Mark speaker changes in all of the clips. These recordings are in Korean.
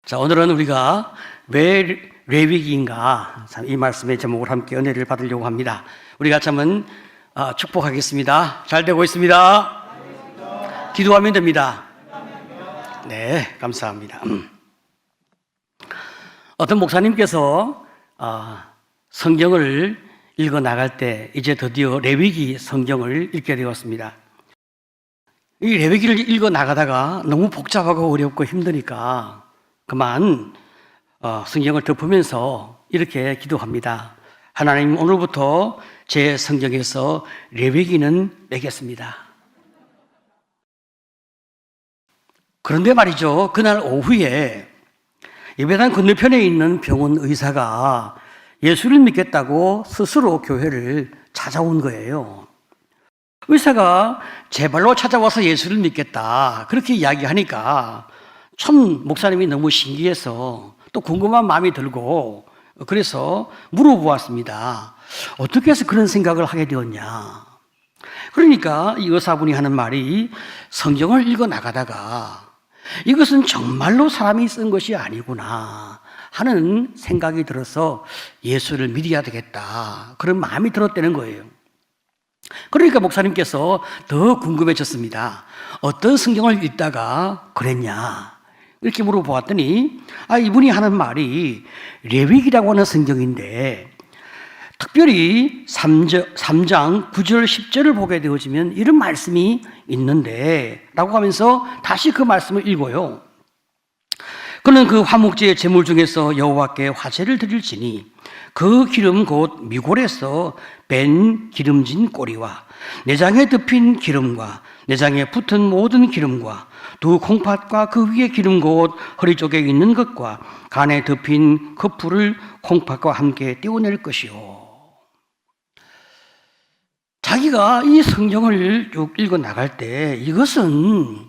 Speaker 1: 자, 오늘은 우리가 왜 레위기인가, 이 말씀의 제목을 함께 은혜를 받으려고 합니다. 우리 같이 한번 축복하겠습니다. 잘 되고 있습니다. 기도하면 됩니다. 네, 감사합니다. 어떤 목사님께서 성경을 읽어 나갈 때 이제 드디어 레위기 성경을 읽게 되었습니다. 이 레위기를 읽어 나가다가 너무 복잡하고 어렵고 힘드니까 그만 성경을 덮으면서 이렇게 기도합니다. 하나님, 오늘부터 제 성경에서 레위기는 빼겠습니다. 그런데 말이죠, 그날 오후에 예배당 건너편에 있는 병원 의사가 예수를 믿겠다고 스스로 교회를 찾아온 거예요. 의사가 제 발로 찾아와서 예수를 믿겠다 그렇게 이야기하니까 참 목사님이 너무 신기해서 또 궁금한 마음이 들고, 그래서 물어보았습니다. 어떻게 해서 그런 생각을 하게 되었냐. 그러니까 이 의사분이 하는 말이, 성경을 읽어 나가다가 이것은 정말로 사람이 쓴 것이 아니구나 하는 생각이 들어서 예수를 믿어야 되겠다, 그런 마음이 들었다는 거예요. 그러니까 목사님께서 더 궁금해졌습니다. 어떤 성경을 읽다가 그랬냐 이렇게 물어보았더니, 이분이 하는 말이 레위기라고 하는 성경인데 특별히 3장 9절 10절을 보게 되어지면 이런 말씀이 있는데 라고 하면서 다시 그 말씀을 읽어요. 그는 그 화목제의 제물 중에서 여호와께 화제를 드릴지니 그 기름 곧 미골에서 뺀 기름진 꼬리와 내장에 덮인 기름과 내장에 붙은 모든 기름과 두 콩팥과 그 위에 기름 곧 허리 쪽에 있는 것과 간에 덮인 커풀을 콩팥과 함께 떼어낼 것이요. 자기가 이 성경을 쭉 읽어 나갈 때 이것은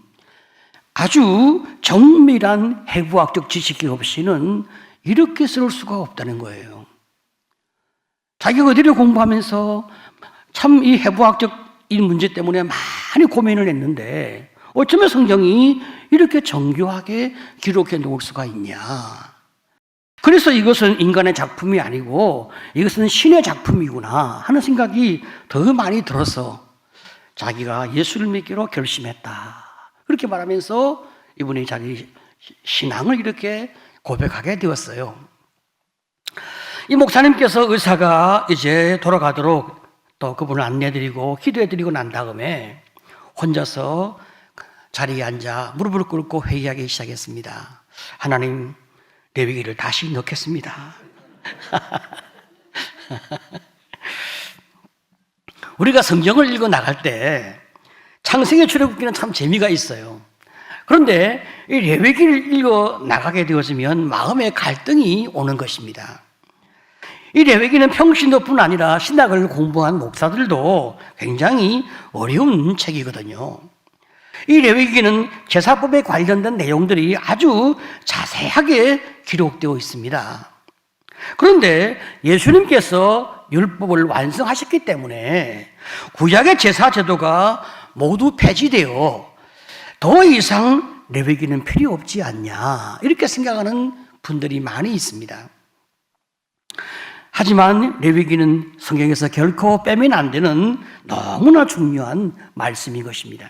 Speaker 1: 아주 정밀한 해부학적 지식이 없이는 이렇게 쓸 수가 없다는 거예요. 자기가 어디를 공부하면서 참 이 해부학적 이 문제 때문에 많이 고민을 했는데 어쩌면 성경이 이렇게 정교하게 기록해 놓을 수가 있냐. 그래서 이것은 인간의 작품이 아니고 이것은 신의 작품이구나 하는 생각이 더 많이 들어서 자기가 예수를 믿기로 결심했다, 그렇게 말하면서 이분이 자기 신앙을 이렇게 고백하게 되었어요. 이 목사님께서 의사가 이제 돌아가도록 또 그분을 안내드리고 기도해드리고 난 다음에 혼자서 자리에 앉아 무릎을 꿇고 회개하기 시작했습니다. 하나님, 레위기를 다시 넣겠습니다. 우리가 성경을 읽어 나갈 때 창세기 출애굽기는 참 재미가 있어요. 그런데 이 레위기를 읽어 나가게 되어지면 마음의 갈등이 오는 것입니다. 이 레위기는 평신도뿐 아니라 신학을 공부한 목사들도 굉장히 어려운 책이거든요. 이 레위기는 제사법에 관련된 내용들이 아주 자세하게 기록되어 있습니다. 그런데 예수님께서 율법을 완성하셨기 때문에 구약의 제사 제도가 모두 폐지되어 더 이상 레위기는 필요 없지 않냐, 이렇게 생각하는 분들이 많이 있습니다. 하지만 레위기는 성경에서 결코 빼면 안 되는 너무나 중요한 말씀인 것입니다.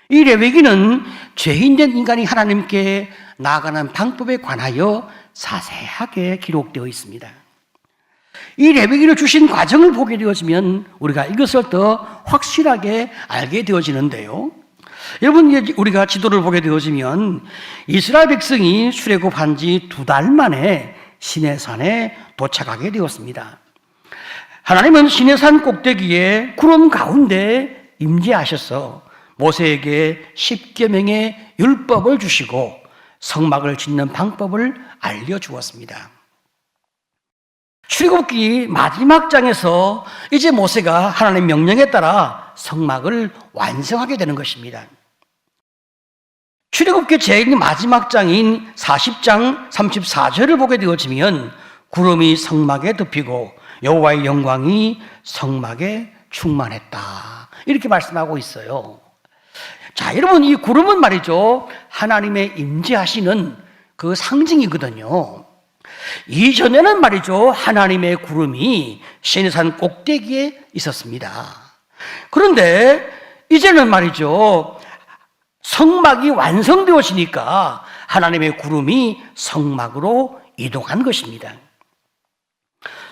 Speaker 1: 이 레위기는 죄인된 인간이 하나님께 나아가는 방법에 관하여 자세하게 기록되어 있습니다. 이 레위기를 주신 과정을 보게 되어지면 우리가 이것을 더 확실하게 알게 되어지는데요. 여러분, 우리가 지도를 보게 되어지면 이스라엘 백성이 출애굽한 지 2달 만에 시내산에 도착하게 되었습니다. 하나님은 시내산 꼭대기에 구름 가운데 임재하셔서 모세에게 10계명의 율법을 주시고 성막을 짓는 방법을 알려주었습니다. 출애굽기 마지막 장에서 이제 모세가 하나님의 명령에 따라 성막을 완성하게 되는 것입니다. 출애굽기 제일 마지막 장인 40장 34절을 보게 되어지면 구름이 성막에 덮이고 여호와의 영광이 성막에 충만했다. 이렇게 말씀하고 있어요. 자, 여러분, 이 구름은 말이죠, 하나님의 임재하시는 그 상징이거든요. 이전에는 말이죠, 하나님의 구름이 시내산 꼭대기에 있었습니다. 그런데 이제는 말이죠, 성막이 완성되어지니까 하나님의 구름이 성막으로 이동한 것입니다.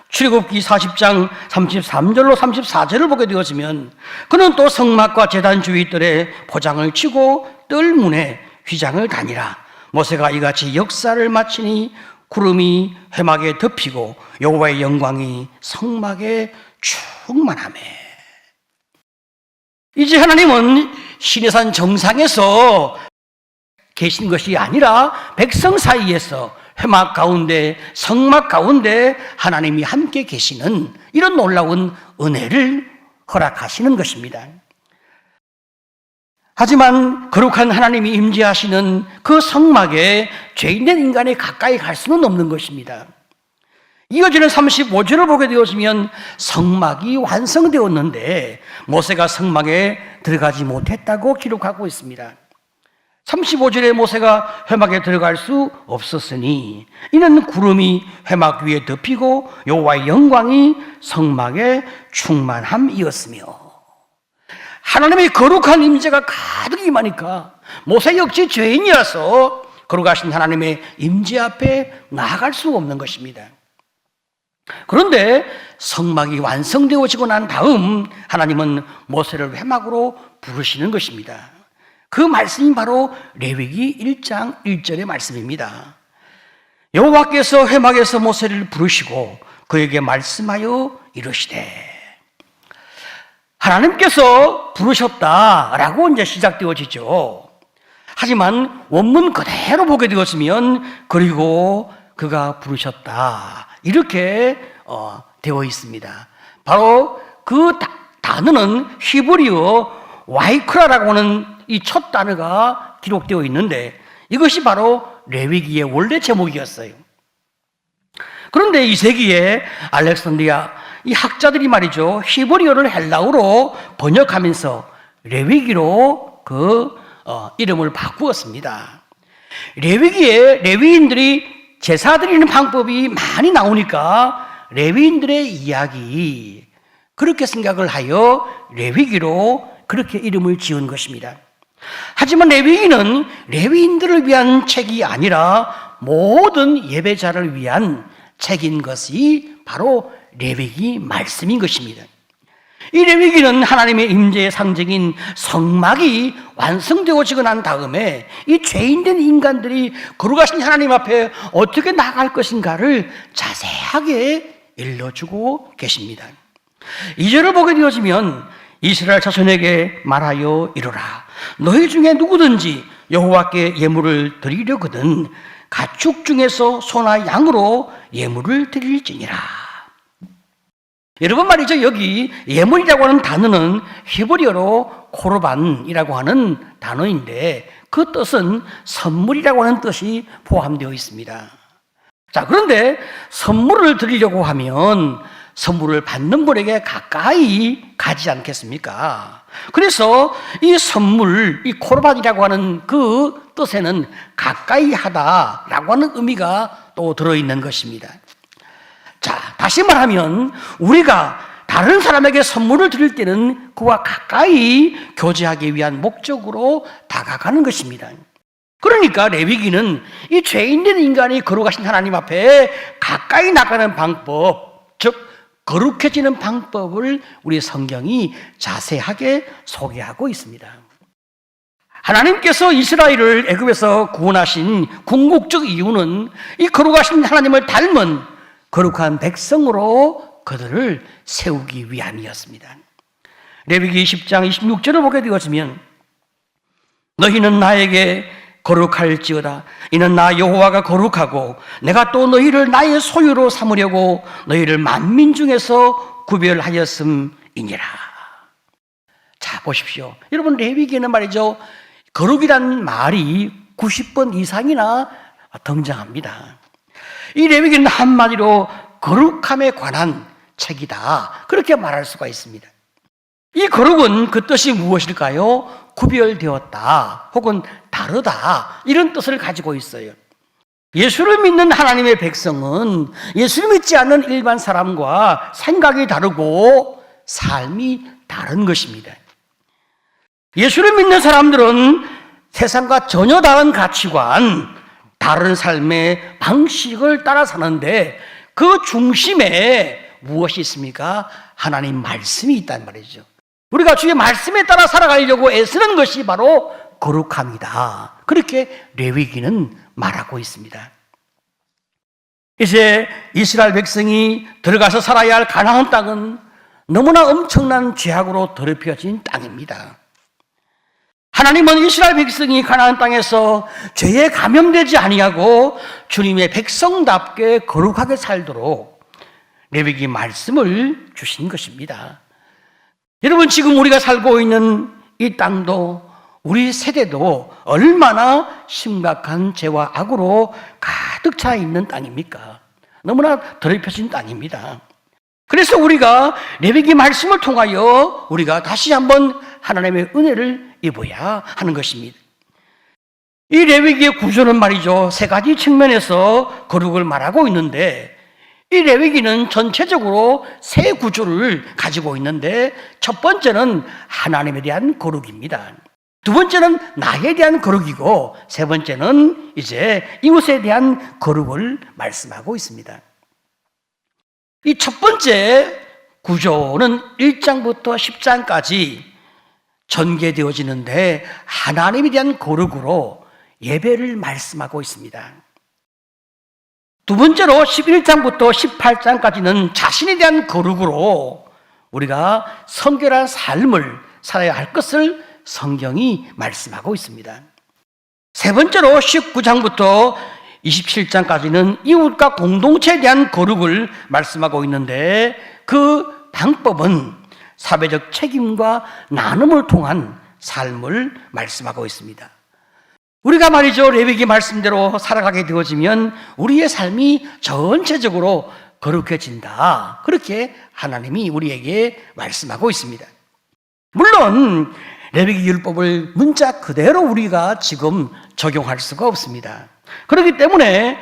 Speaker 1: 출애굽기 40장 33절로 34절을 보게 되어지면 그는 또 성막과 제단 주위 뜰에 포장을 치고 뜰 문에 휘장을 다니라. 모세가 이같이 역사를 마치니 구름이 회막에 덮이고 여호와의 영광이 성막에 충만하매. 이제 하나님은 시내산 정상에서 계신 것이 아니라 백성 사이에서 회막 가운데, 성막 가운데 하나님이 함께 계시는 이런 놀라운 은혜를 허락하시는 것입니다. 하지만 거룩한 하나님이 임재하시는 그 성막에 죄인된 인간이 가까이 갈 수는 없는 것입니다. 이어지는 35절을 보게 되었으면 성막이 완성되었는데 모세가 성막에 들어가지 못했다고 기록하고 있습니다. 35절에 모세가 회막에 들어갈 수 없었으니 이는 구름이 회막 위에 덮이고 여호와의 영광이 성막에 충만함이었으며, 하나님의 거룩한 임재가 가득 임하니까 모세 역시 죄인이라서 거룩하신 하나님의 임재 앞에 나아갈 수 없는 것입니다. 그런데 성막이 완성되어지고 난 다음 하나님은 모세를 회막으로 부르시는 것입니다. 그 말씀이 바로 레위기 1장 1절의 말씀입니다. 여호와께서 회막에서 모세를 부르시고 그에게 말씀하여 이르시되, 하나님께서 부르셨다라고 이제 시작되어지죠. 하지만 원문 그대로 보게 되었으면 그리고 그가 부르셨다 이렇게 되어 있습니다. 바로 그 단어는 히브리어 와이크라라고 하는 이 첫 단어가 기록되어 있는데 이것이 바로 레위기의 원래 제목이었어요. 그런데 이 세기에 알렉산드리아 이 학자들이 말이죠, 히브리어를 헬라어로 번역하면서 레위기로 그 이름을 바꾸었습니다. 레위기에 레위인들이 제사 드리는 방법이 많이 나오니까 레위인들의 이야기, 그렇게 생각을 하여 레위기로 그렇게 이름을 지은 것입니다. 하지만 레위기는 레위인들을 위한 책이 아니라 모든 예배자를 위한 책인 것이 바로 레위기 말씀인 것입니다. 이 레위기는 하나님의 임재의 상징인 성막이 완성되어지고 난 다음에 이 죄인된 인간들이 거룩하신 하나님 앞에 어떻게 나갈 것인가를 자세하게 일러주고 계십니다. 2절을 보게 되어지면 이스라엘 자손에게 말하여 이르라. 너희 중에 누구든지 여호와께 예물을 드리려거든 가축 중에서 소나 양으로 예물을 드릴지니라. 여러분 말이죠, 여기 예물이라고 하는 단어는 히브리어로 코르반이라고 하는 단어인데 그 뜻은 선물이라고 하는 뜻이 포함되어 있습니다. 자, 그런데 선물을 드리려고 하면 선물을 받는 분에게 가까이 가지 않겠습니까? 그래서 이 선물, 이 코르반이라고 하는 그 뜻에는 가까이 하다라고 하는 의미가 또 들어있는 것입니다. 자, 다시 말하면 우리가 다른 사람에게 선물을 드릴 때는 그와 가까이 교제하기 위한 목적으로 다가가는 것입니다. 그러니까 레위기는 이 죄인된 인간이 거룩하신 하나님 앞에 가까이 나가는 방법, 즉 거룩해지는 방법을 우리 성경이 자세하게 소개하고 있습니다. 하나님께서 이스라엘을 애굽에서 구원하신 궁극적 이유는 이 거룩하신 하나님을 닮은 거룩한 백성으로 그들을 세우기 위함이었습니다. 레위기 10장 26절을 보게 되어지면 너희는 나에게 거룩할지어다. 이는 나 여호와가 거룩하고 내가 또 너희를 나의 소유로 삼으려고 너희를 만민 중에서 구별하였음이니라. 자, 보십시오. 여러분, 레위기에는 말이죠, 거룩이란 말이 90번 이상이나 등장합니다. 이 레위기는 한마디로 거룩함에 관한 책이다, 그렇게 말할 수가 있습니다. 이 거룩은 그 뜻이 무엇일까요? 구별되었다 혹은 다르다 이런 뜻을 가지고 있어요. 예수를 믿는 하나님의 백성은 예수를 믿지 않는 일반 사람과 생각이 다르고 삶이 다른 것입니다. 예수를 믿는 사람들은 세상과 전혀 다른 가치관, 다른 삶의 방식을 따라 사는데 그 중심에 무엇이 있습니까? 하나님 말씀이 있단 말이죠. 우리가 주의 말씀에 따라 살아가려고 애쓰는 것이 바로 거룩함이다. 그렇게 레위기는 말하고 있습니다. 이제 이스라엘 백성이 들어가서 살아야 할 가나안 땅은 너무나 엄청난 죄악으로 더럽혀진 땅입니다. 하나님은 이스라엘 백성이 가나안 땅에서 죄에 감염되지 아니하고 주님의 백성답게 거룩하게 살도록 레위기 말씀을 주신 것입니다. 여러분, 지금 우리가 살고 있는 이 땅도 우리 세대도 얼마나 심각한 죄와 악으로 가득 차 있는 땅입니까? 너무나 더럽혀진 땅입니다. 그래서 우리가 레위기 말씀을 통하여 우리가 다시 한번 하나님의 은혜를 입어야 하는 것입니다. 이 레위기의 구조는 말이죠, 세 가지 측면에서 거룩을 말하고 있는데 이 레위기는 전체적으로 세 구조를 가지고 있는데 첫 번째는 하나님에 대한 거룩입니다. 두 번째는 나에 대한 거룩이고 세 번째는 이제 이웃에 대한 거룩을 말씀하고 있습니다. 이 첫 번째 구조는 1장부터 10장까지 전개되어지는데 하나님에 대한 거룩으로 예배를 말씀하고 있습니다. 두 번째로 11장부터 18장까지는 자신에 대한 거룩으로 우리가 성결한 삶을 살아야 할 것을 성경이 말씀하고 있습니다. 세 번째로 19장부터 27장까지는 이웃과 공동체에 대한 거룩을 말씀하고 있는데 그 방법은 사회적 책임과 나눔을 통한 삶을 말씀하고 있습니다. 우리가 말이죠, 레위기 말씀대로 살아가게 되어지면 우리의 삶이 전체적으로 거룩해진다. 그렇게 하나님이 우리에게 말씀하고 있습니다. 물론 레위기 율법을 문자 그대로 우리가 지금 적용할 수가 없습니다. 그렇기 때문에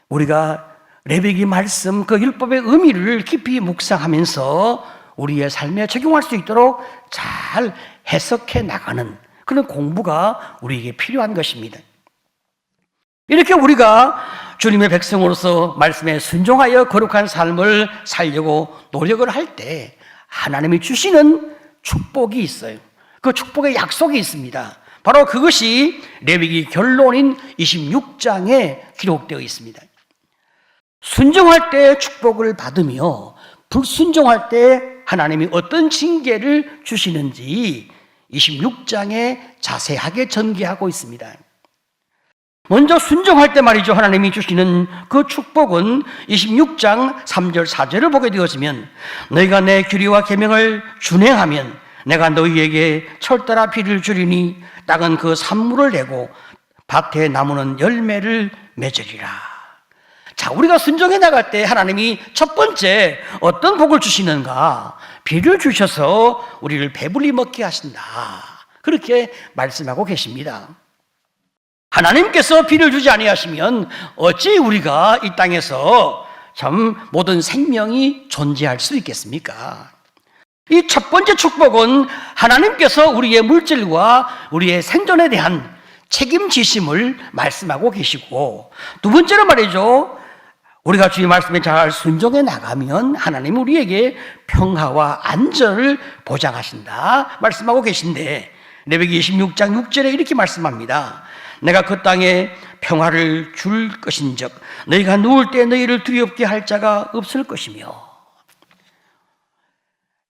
Speaker 1: 우리가 레위기 말씀 그 율법의 의미를 깊이 묵상하면서 우리의 삶에 적용할 수 있도록 잘 해석해 나가는 그런 공부가 우리에게 필요한 것입니다. 이렇게 우리가 주님의 백성으로서 말씀에 순종하여 거룩한 삶을 살려고 노력을 할 때 하나님이 주시는 축복이 있어요. 그 축복의 약속이 있습니다. 바로 그것이 레위기 결론인 26장에 기록되어 있습니다. 순종할 때 축복을 받으며 불순종할 때 하나님이 어떤 징계를 주시는지 26장에 자세하게 전개하고 있습니다. 먼저 순종할 때 말이죠, 하나님이 주시는 그 축복은 26장 3절 4절을 보게 되어지면 너희가 내 규례와 계명을 준행하면 내가 너희에게 철따라 비를 주리니 땅은 그 산물을 내고 밭에 나무는 열매를 맺으리라. 자, 우리가 순종해 나갈 때 하나님이 첫 번째 어떤 복을 주시는가? 비를 주셔서 우리를 배불리 먹게 하신다. 그렇게 말씀하고 계십니다. 하나님께서 비를 주지 아니하시면 어찌 우리가 이 땅에서 참 모든 생명이 존재할 수 있겠습니까? 이 첫 번째 축복은 하나님께서 우리의 물질과 우리의 생존에 대한 책임지심을 말씀하고 계시고, 두 번째로 말이죠, 우리가 주의 말씀에 잘 순종해 나가면 하나님 우리에게 평화와 안전을 보장하신다 말씀하고 계신데, 레위기 26장 6절에 이렇게 말씀합니다. 내가 그 땅에 평화를 줄 것인즉 너희가 누울 때 너희를 두렵게 할 자가 없을 것이며,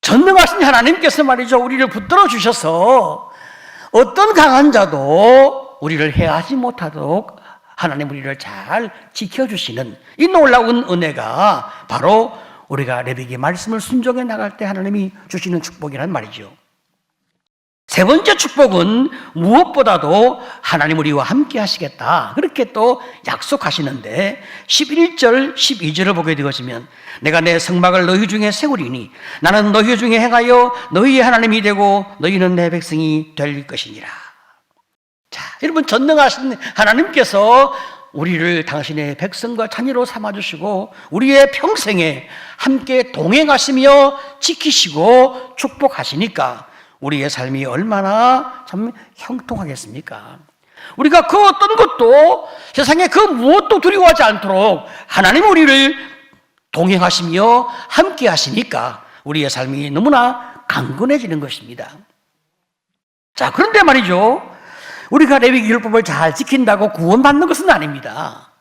Speaker 1: 전능하신 하나님께서 말이죠, 우리를 붙들어 주셔서 어떤 강한 자도 우리를 해하지 못하도록 하나님 우리를 잘 지켜주시는 이 놀라운 은혜가 바로 우리가 레위기 말씀을 순종해 나갈 때 하나님이 주시는 축복이란 말이죠. 세 번째 축복은 무엇보다도 하나님 우리와 함께 하시겠다, 그렇게 또 약속하시는데 11절 12절을 보게 되어지면 내가 내 성막을 너희 중에 세우리니 나는 너희 중에 행하여 너희의 하나님이 되고 너희는 내 백성이 될 것이니라. 자, 여러분, 전능하신 하나님께서 우리를 당신의 백성과 자녀로 삼아주시고 우리의 평생에 함께 동행하시며 지키시고 축복하시니까 우리의 삶이 얼마나 참 형통하겠습니까? 우리가 그 어떤 것도, 세상에 그 무엇도 두려워하지 않도록 하나님 우리를 동행하시며 함께 하시니까 우리의 삶이 너무나 강건해지는 것입니다. 자, 그런데 말이죠, 우리가 레위기 율법을 잘 지킨다고 구원받는 것은 아닙니다.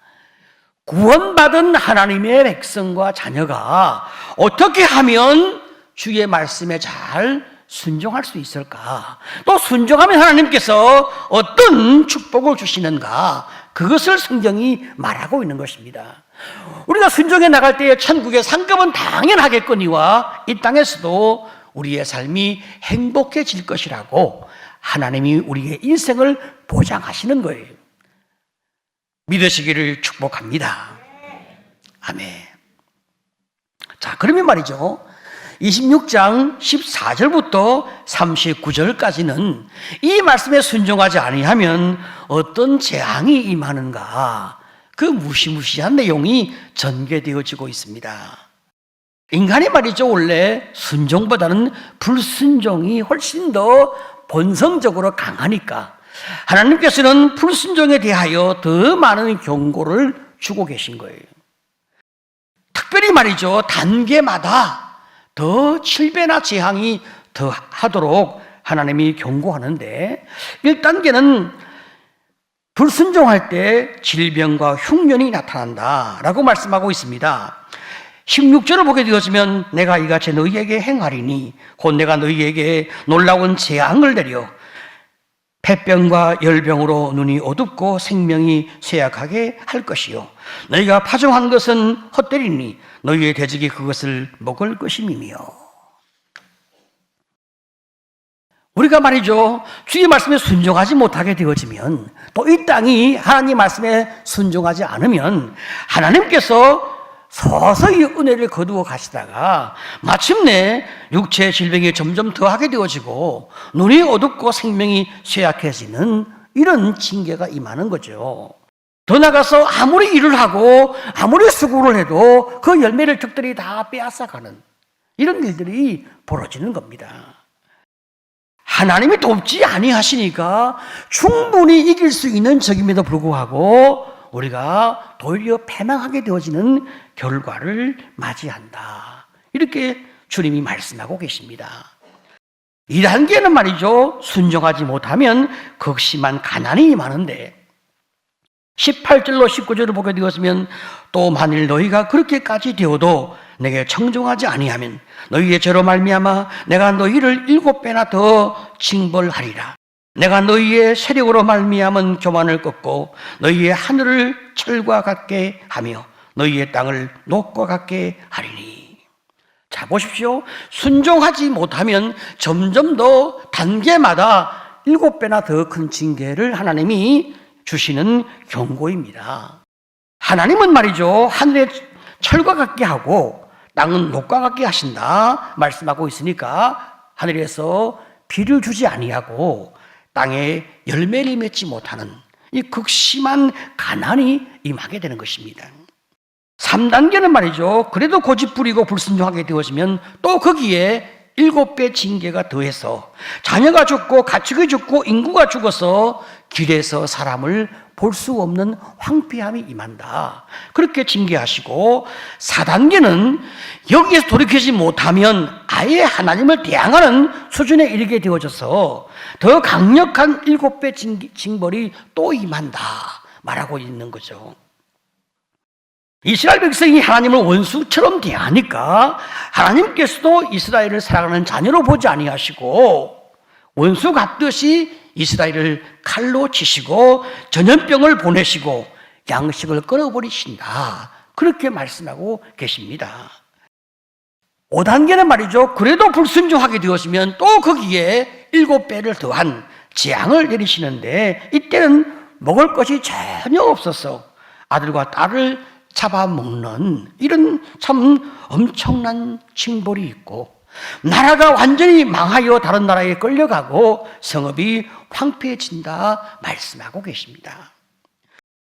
Speaker 1: 구원받은 하나님의 백성과 자녀가 어떻게 하면 주의 말씀에 잘 순종할 수 있을까? 또 순종하면 하나님께서 어떤 축복을 주시는가? 그것을 성경이 말하고 있는 것입니다. 우리가 순종해 나갈 때에 천국의 상급은 당연하겠거니와 이 땅에서도 우리의 삶이 행복해질 것이라고 하나님이 우리의 인생을 보장하시는 거예요. 믿으시기를 축복합니다. 아멘. 자, 그러면 말이죠, 26장 14절부터 39절까지는 이 말씀에 순종하지 아니하면 어떤 재앙이 임하는가, 그 무시무시한 내용이 전개되어지고 있습니다. 인간이 말이죠, 원래 순종보다는 불순종이 훨씬 더 본성적으로 강하니까 하나님께서는 불순종에 대하여 더 많은 경고를 주고 계신 거예요. 특별히 말이죠, 단계마다 더 7배나 재앙이 더 하도록 하나님이 경고하는데, 1단계는 불순종할 때 질병과 흉년이 나타난다라고 말씀하고 있습니다. 16절을 보게 되어지면 내가 이같이 너희에게 행하리니 곧 내가 너희에게 놀라운 재앙을 내려 폐병과 열병으로 눈이 어둡고 생명이 쇠약하게 할 것이요 너희가 파종한 것은 헛되리니 너희의 돼지가 그것을 먹을 것임이며. 우리가 말이죠, 주의 말씀에 순종하지 못하게 되어지면, 또 이 땅이 하나님 말씀에 순종하지 않으면 하나님께서 서서히 은혜를 거두어 가시다가 마침내 육체의 질병이 점점 더하게 되어지고 눈이 어둡고 생명이 쇠약해지는 이런 징계가 임하는 거죠. 더 나가서 아무리 일을 하고 아무리 수고를 해도 그 열매를 적들이 다 빼앗아가는 이런 일들이 벌어지는 겁니다. 하나님이 돕지 아니하시니까 충분히 이길 수 있는 적임에도 불구하고 우리가 도리어 패망하게 되어지는 결과를 맞이한다, 이렇게 주님이 말씀하고 계십니다. 2단계는 말이죠, 순종하지 못하면 극심한 가난이 임하는데 18절로 19절을 보게 되었으면 또 만일 너희가 그렇게까지 되어도 내게 청종하지 아니하면 너희의 죄로 말미암아 내가 너희를 7배나 더 징벌하리라. 내가 너희의 세력으로 말미암은 교만을 꺾고 너희의 하늘을 철과 같게 하며 너희의 땅을 녹과 같게 하리니. 자, 보십시오. 순종하지 못하면 점점 더 단계마다 7배나 더 큰 징계를 하나님이 주시는 경고입니다. 하나님은 말이죠, 하늘의 철과 같게 하고 땅은 녹과 같게 하신다 말씀하고 있으니까 하늘에서 비를 주지 아니하고 땅에 열매를 맺지 못하는 이 극심한 가난이 임하게 되는 것입니다. 3단계는 말이죠, 그래도 고집부리고 불순종하게 되어지면 또 거기에 7배 징계가 더해서 자녀가 죽고 가축이 죽고 인구가 죽어서 길에서 사람을 볼 수 없는 황폐함이 임한다, 그렇게 징계하시고 4단계는 여기에서 돌이키지 못하면 아예 하나님을 대항하는 수준에 이르게 되어져서 더 강력한 7배 징벌이 또 임한다 말하고 있는 거죠. 이스라엘 백성이 하나님을 원수처럼 대하니까 하나님께서도 이스라엘을 사랑하는 자녀로 보지 아니하시고 원수 같듯이 이스라엘을 칼로 치시고 전염병을 보내시고 양식을 끊어버리신다, 그렇게 말씀하고 계십니다. 5단계는 말이죠, 그래도 불순종하게 되었으면 또 거기에 7배를 더한 재앙을 내리시는데 이때는 먹을 것이 전혀 없어서 아들과 딸을 잡아먹는 이런 참 엄청난 징벌이 있고, 나라가 완전히 망하여 다른 나라에 끌려가고 성읍이 황폐해진다 말씀하고 계십니다.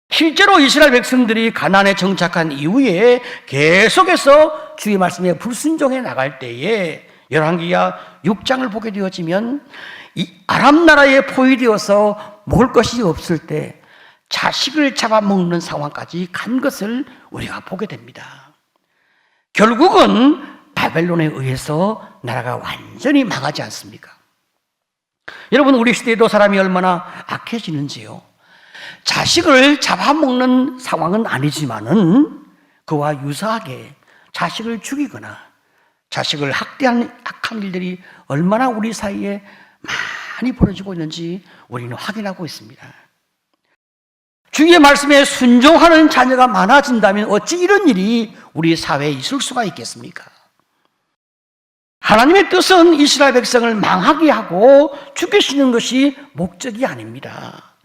Speaker 1: 실제로 이스라엘 백성들이 가나안에 정착한 이후에 계속해서 주의 말씀에 불순종해 나갈 때에 열왕기하 6장을 보게 되어지면 이 아람 나라에 포위되어서 먹을 것이 없을 때 자식을 잡아먹는 상황까지 간 것을 우리가 보게 됩니다. 결국은 바벨론에 의해서 나라가 완전히 망하지 않습니까? 여러분, 우리 시대에도 사람이 얼마나 악해지는지요. 자식을 잡아먹는 상황은 아니지만은 그와 유사하게 자식을 죽이거나 자식을 학대하는 악한 일들이 얼마나 우리 사이에 많이 벌어지고 있는지 우리는 확인하고 있습니다. 주의 말씀에 순종하는 자녀가 많아진다면 어찌 이런 일이 우리 사회에 있을 수가 있겠습니까? 하나님의 뜻은 이스라엘 백성을 망하게 하고 죽이시는 것이 목적이 아닙니다.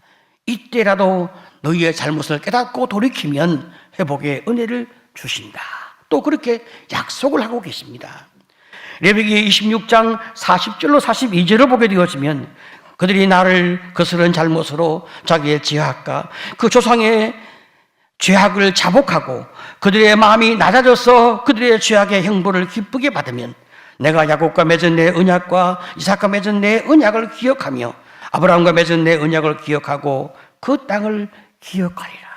Speaker 1: 이때라도 너희의 잘못을 깨닫고 돌이키면 회복의 은혜를 주신다. 또 그렇게 약속을 하고 계십니다. 레위기 26장 40절로 42절을 보게 되어지면 그들이 나를 거스른 잘못으로 자기의 죄악과 그 조상의 죄악을 자복하고 그들의 마음이 낮아져서 그들의 죄악의 형벌을 기쁘게 받으면 내가 야곱과 맺은 내 언약과 이삭과 맺은 내 언약을 기억하며 아브라함과 맺은 내 언약을 기억하고 그 땅을 기억하리라.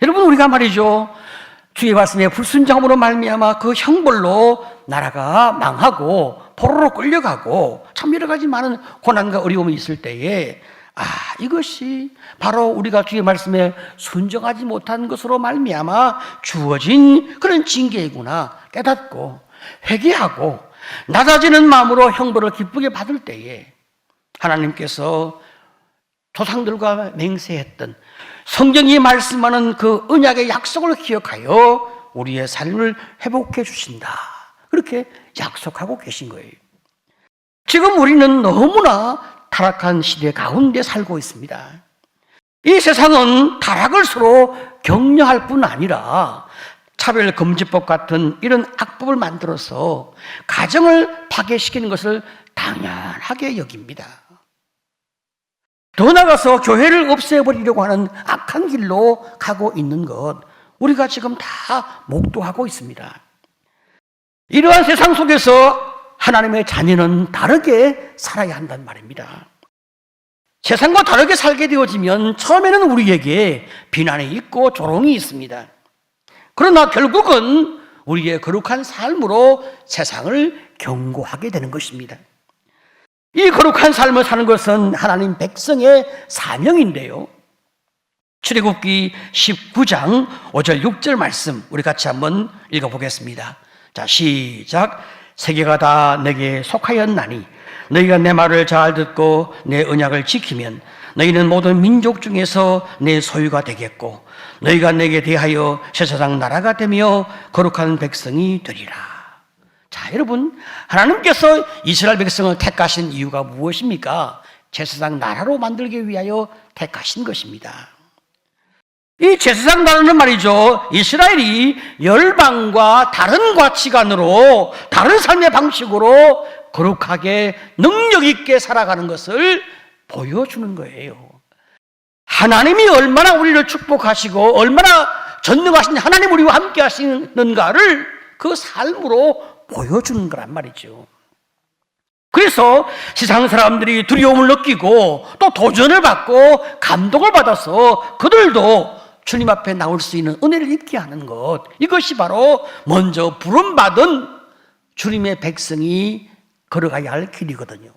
Speaker 1: 여러분, 우리가 말이죠, 주의 말씀에 불순종함으로 말미암아 그 형벌로 나라가 망하고 포로로 끌려가고 참 여러 가지 많은 고난과 어려움이 있을 때에 이것이 바로 우리가 주의 말씀에 순종하지 못한 것으로 말미암아 주어진 그런 징계이구나 깨닫고 회개하고 낮아지는 마음으로 형벌을 기쁘게 받을 때에 하나님께서 조상들과 맹세했던 성경이 말씀하는 그 언약의 약속을 기억하여 우리의 삶을 회복해 주신다. 그렇게 약속하고 계신 거예요. 지금 우리는 너무나 타락한 시대 가운데 살고 있습니다. 이 세상은 타락을 서로 격려할 뿐 아니라 차별금지법 같은 이런 악법을 만들어서 가정을 파괴시키는 것을 당연하게 여깁니다. 더 나아가서 교회를 없애버리려고 하는 악한 길로 가고 있는 것, 우리가 지금 다 목도하고 있습니다. 이러한 세상 속에서 하나님의 자녀는 다르게 살아야 한단 말입니다. 세상과 다르게 살게 되어지면 처음에는 우리에게 비난이 있고 조롱이 있습니다. 그러나 결국은 우리의 거룩한 삶으로 세상을 경고하게 되는 것입니다. 이 거룩한 삶을 사는 것은 하나님 백성의 사명인데요. 출애굽기 19장 5절 6절 말씀 우리 같이 한번 읽어보겠습니다. 자, 시작. 세계가 다 내게 속하였나니 너희가 내 말을 잘 듣고 내 언약을 지키면 너희는 모든 민족 중에서 내 소유가 되겠고 너희가 내게 대하여 세세상 나라가 되며 거룩한 백성이 되리라. 자, 여러분, 하나님께서 이스라엘 백성을 택하신 이유가 무엇입니까? 제사장 나라로 만들기 위하여 택하신 것입니다. 이 제사장 나라는 말이죠, 이스라엘이 열방과 다른 가치관으로 다른 삶의 방식으로 거룩하게 능력 있게 살아가는 것을 보여주는 거예요. 하나님이 얼마나 우리를 축복하시고 얼마나 전능하신 하나님 우리와 함께 하시는가를 그 삶으로 보여주는 거란 말이죠. 그래서 세상 사람들이 두려움을 느끼고 또 도전을 받고 감동을 받아서 그들도 주님 앞에 나올 수 있는 은혜를 입게 하는 것, 이것이 바로 먼저 부름받은 주님의 백성이 걸어가야 할 길이거든요.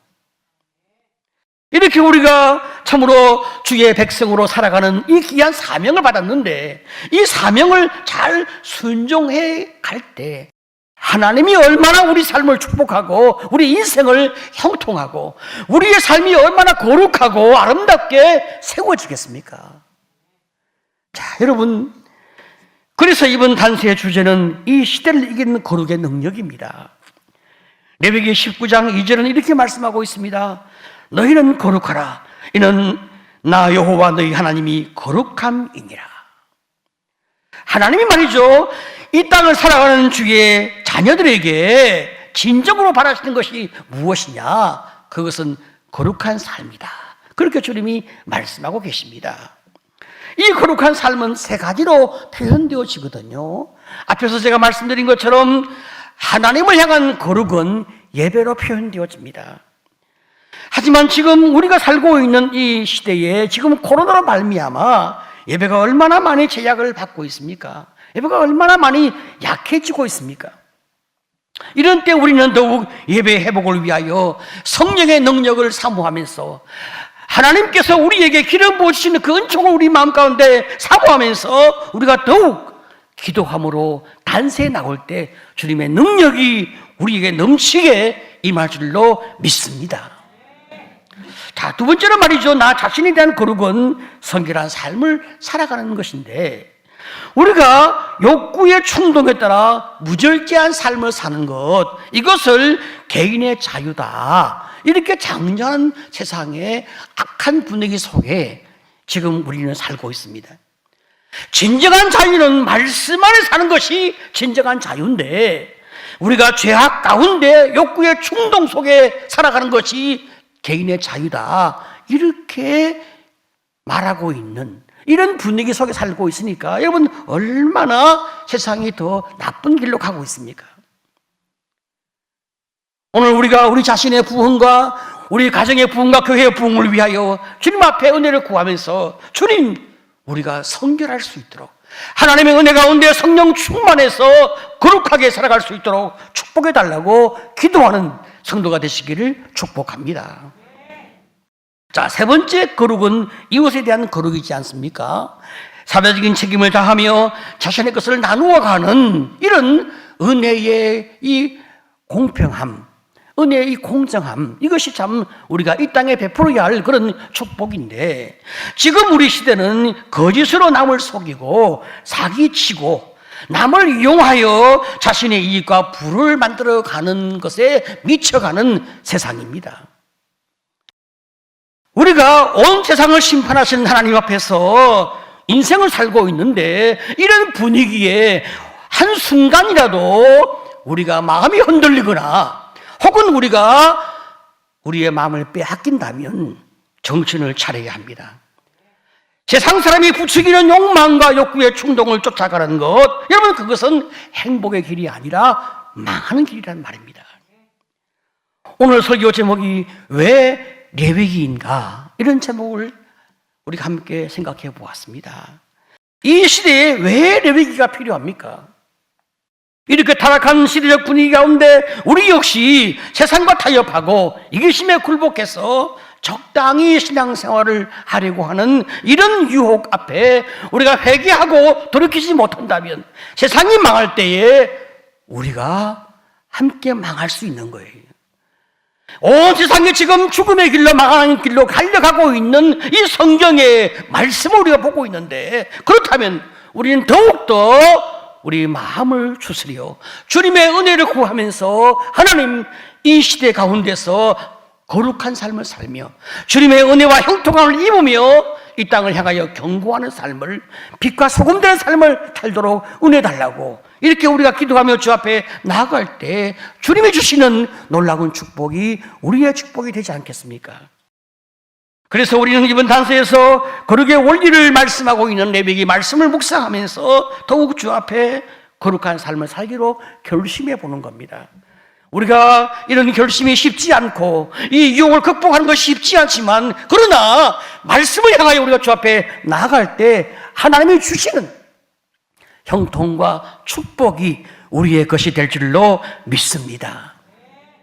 Speaker 1: 이렇게 우리가 참으로 주의 백성으로 살아가는 이 귀한 사명을 받았는데 이 사명을 잘 순종해 갈 때 하나님이 얼마나 우리 삶을 축복하고 우리 인생을 형통하고 우리의 삶이 얼마나 거룩하고 아름답게 세워지겠습니까? 자, 여러분, 그래서 이번 단세의 주제는 이 시대를 이기는 거룩의 능력입니다. 레위기 19장 2절은 이렇게 말씀하고 있습니다. 너희는 거룩하라. 이는 나 여호와 너희 하나님이 거룩함이니라. 하나님이 말이죠, 이 땅을 살아가는 주의 자녀들에게 진정으로 바라시는 것이 무엇이냐? 그것은 거룩한 삶이다. 그렇게 주님이 말씀하고 계십니다. 이 거룩한 삶은 세 가지로 표현되어지거든요. 앞에서 제가 말씀드린 것처럼 하나님을 향한 거룩은 예배로 표현되어집니다. 하지만 지금 우리가 살고 있는 이 시대에 지금 코로나로 말미암아 예배가 얼마나 많이 제약을 받고 있습니까? 예배가 얼마나 많이 약해지고 있습니까? 이런 때 우리는 더욱 예배 회복을 위하여 성령의 능력을 사모하면서 하나님께서 우리에게 기름 부으시는 그 은총을 우리 마음 가운데 사모하면서 우리가 더욱 기도함으로 단세에 나올 때 주님의 능력이 우리에게 넘치게 임할 줄로 믿습니다. 자, 두 번째는 말이죠, 나 자신에 대한 거룩은 성결한 삶을 살아가는 것인데, 우리가 욕구의 충동에 따라 무절제한 삶을 사는 것, 이것을 개인의 자유다, 이렇게 장려하는 세상의 악한 분위기 속에 지금 우리는 살고 있습니다. 진정한 자유는 말씀 안에 사는 것이 진정한 자유인데, 우리가 죄악 가운데 욕구의 충동 속에 살아가는 것이 개인의 자유다, 이렇게 말하고 있는 이런 분위기 속에 살고 있으니까 여러분, 얼마나 세상이 더 나쁜 길로 가고 있습니까? 오늘 우리가 우리 자신의 부흥과 우리 가정의 부흥과 교회의 부흥을 위하여 주님 앞에 은혜를 구하면서, 주님, 우리가 성결할 수 있도록, 하나님의 은혜 가운데 성령 충만해서 거룩하게 살아갈 수 있도록 축복해 달라고 기도하는 성도가 되시기를 축복합니다. 자, 세 번째 거룩은 이웃에 대한 거룩이지 않습니까? 사회적인 책임을 다하며 자신의 것을 나누어 가는 이런 은혜의 이 공평함, 은혜의 이 공정함, 이것이 참 우리가 이 땅에 베풀어야 할 그런 축복인데, 지금 우리 시대는 거짓으로 남을 속이고 사기치고 남을 이용하여 자신의 이익과 부를 만들어가는 것에 미쳐가는 세상입니다. 우리가 온 세상을 심판하신 하나님 앞에서 인생을 살고 있는데, 이런 분위기에 한순간이라도 우리가 마음이 흔들리거나 혹은 우리가 우리의 마음을 빼앗긴다면 정신을 차려야 합니다. 세상 사람이 부추기는 욕망과 욕구의 충동을 쫓아가는 것, 여러분, 그것은 행복의 길이 아니라 망하는 길이란 말입니다. 오늘 설교 제목이 왜 레위기인가, 이런 제목을 우리가 함께 생각해 보았습니다. 이 시대에 왜 레위기가 필요합니까? 이렇게 타락한 시대적 분위기 가운데 우리 역시 세상과 타협하고 이기심에 굴복해서 적당히 신앙생활을 하려고 하는 이런 유혹 앞에 우리가 회개하고 돌이키지 못한다면 세상이 망할 때에 우리가 함께 망할 수 있는 거예요. 온 세상이 지금 죽음의 길로, 망하는 길로 달려가고 있는 이 성경의 말씀을 우리가 보고 있는데, 그렇다면 우리는 더욱더 우리 마음을 추스려 주님의 은혜를 구하면서 하나님, 이 시대 가운데서 거룩한 삶을 살며 주님의 은혜와 형통함을 입으며 이 땅을 향하여 경고하는 삶을, 빛과 소금 되는 삶을 살도록 은혜 달라고 이렇게 우리가 기도하며 주 앞에 나아갈 때 주님이 주시는 놀라운 축복이 우리의 축복이 되지 않겠습니까? 그래서 우리는 이번 단서에서 거룩의 원리를 말씀하고 있는 레위기 말씀을 묵상하면서 더욱 주 앞에 거룩한 삶을 살기로 결심해 보는 겁니다. 우리가 이런 결심이 쉽지 않고 이 유혹을 극복하는 것이 쉽지 않지만, 그러나 말씀을 향하여 우리가 주 앞에 나아갈 때 하나님이 주시는 형통과 축복이 우리의 것이 될 줄로 믿습니다.